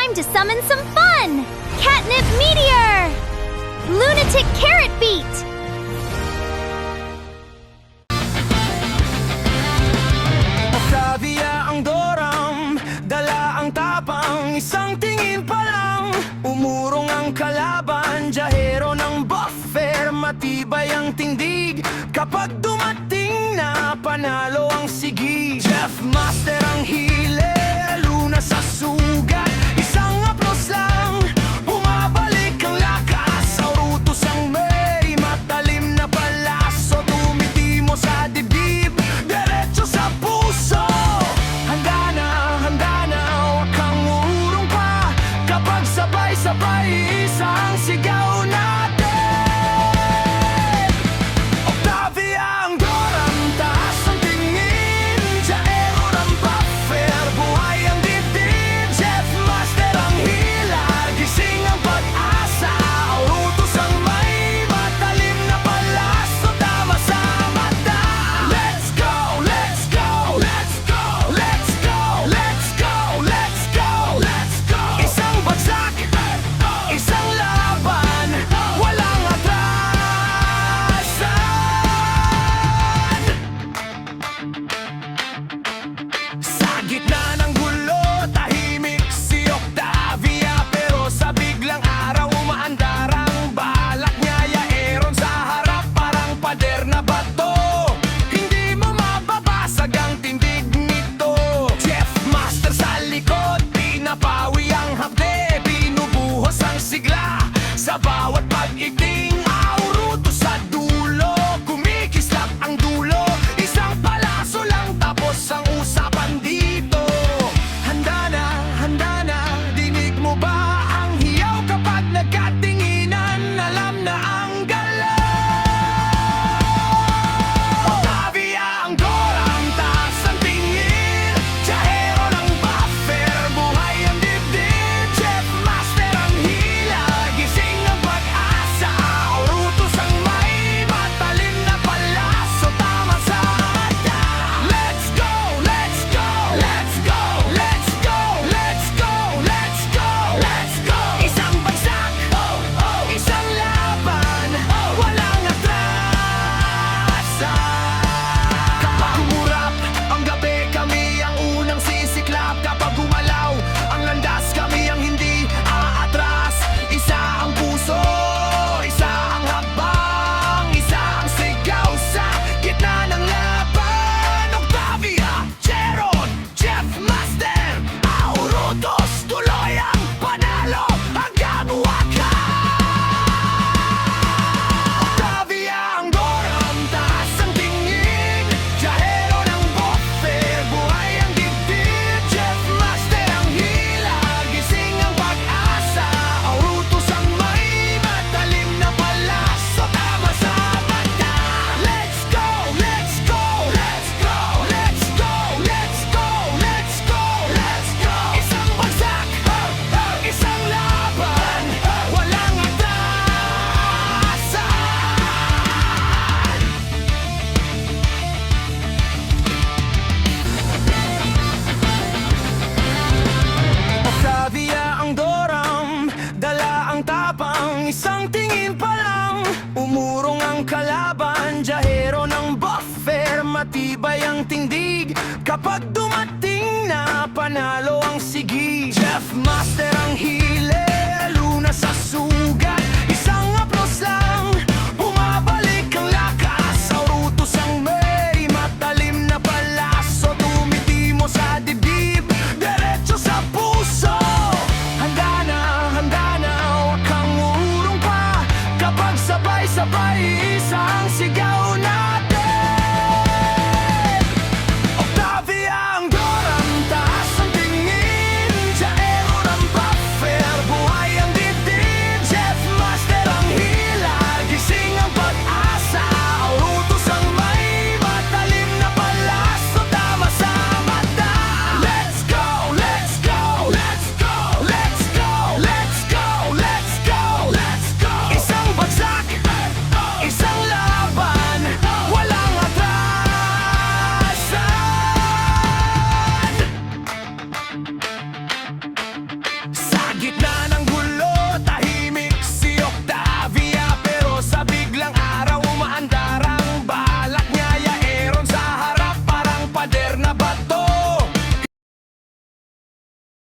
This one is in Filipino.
time to summon some fun! Catnip Meteor! Lunatic Carrot Beat! Octavia ang doram, dala ang tapang, isang tingin pa lang umurong ang kalaban. Jahero ng buffer, matibay ang tindig, kapag dumating na panalo ang sigi. Jeff Master ang hile, Luna sa sugat, isang aplos lang bumabalik ang lakas. Aurutus ang may matalim na palaso, tumitimo sa dibdib, diretso sa puso. Handa na, huwag kang uurong pa, kapag sabay-sabay isang sigaw natin. Octavia ang doram, taas ang tingin, Jahero ng buffer, buhay ang dibdib. Jeff Master ang hila, gising ang pag-asa. Aurutus ang may matalim na palaso, tama sa mata. Let's go, let's go, let's go, let's go, let's go, let's go, let's go. Isang bagsak, isang laban, walang atrasan. Sa gitna ng gulo, tahimik si Octavia, pero sa biglang araw umaandar ang balak niya. Yaeron sa harap, parang pader na bato, hindi mo mababasag ang tindig nito. Jeff Master sa likod, pinapawi ang hapde, binubuhos ang sigla sa bawat pag-igting. Aurutus sa dulo, kumikislap ang dulo, isang palaso lang tapos ang usapan dito. Handa na, dinig mo ba ang hiyaw kapag nagkatinginan? Alam na ang galaw. Octavia ang doram, taas ang tingin, Jahero ng buffer, buhay ang dibdib. Jeff Master ang hila, gising ang pag-asa. Aurutus ang may matalim na palaso, tama sa mata. Let's go, let's go, let's go, let's go, let's go, let's go, let's go. Isang bagsak, isang laban, walang atrasan. Kapag humurap ang gabi, kami ang unang sisiklap. Kapag gumalaw ang landas, kami ang hindi aatras. Isa ang puso, isa ang habang, isa ang sigaw sa gitna ng laban. Octavia, Jeron, Jeff Master, Aurutus, tuloy ang panalo hanggang wakas. Octavia ang doram, taas ang tingin, Jahero ng buffer, buhay ang dibdib. Jeff Master ang hila, gising ang pag-asa. Aurutus ang may matalim na palaso, tama sa mata. Let's go, let's go, let's go, let's go, let's go, let's go, let's go. Isang bagsak, isang laban, walang atrasan. Octavia ang doram, dala ang tapang, isang tingin pa lang umurong ang kalaban. Jahero ng buffer, matibay ang tindig, kapag dumating na panalo ang sigi. Jeff Master ang hila,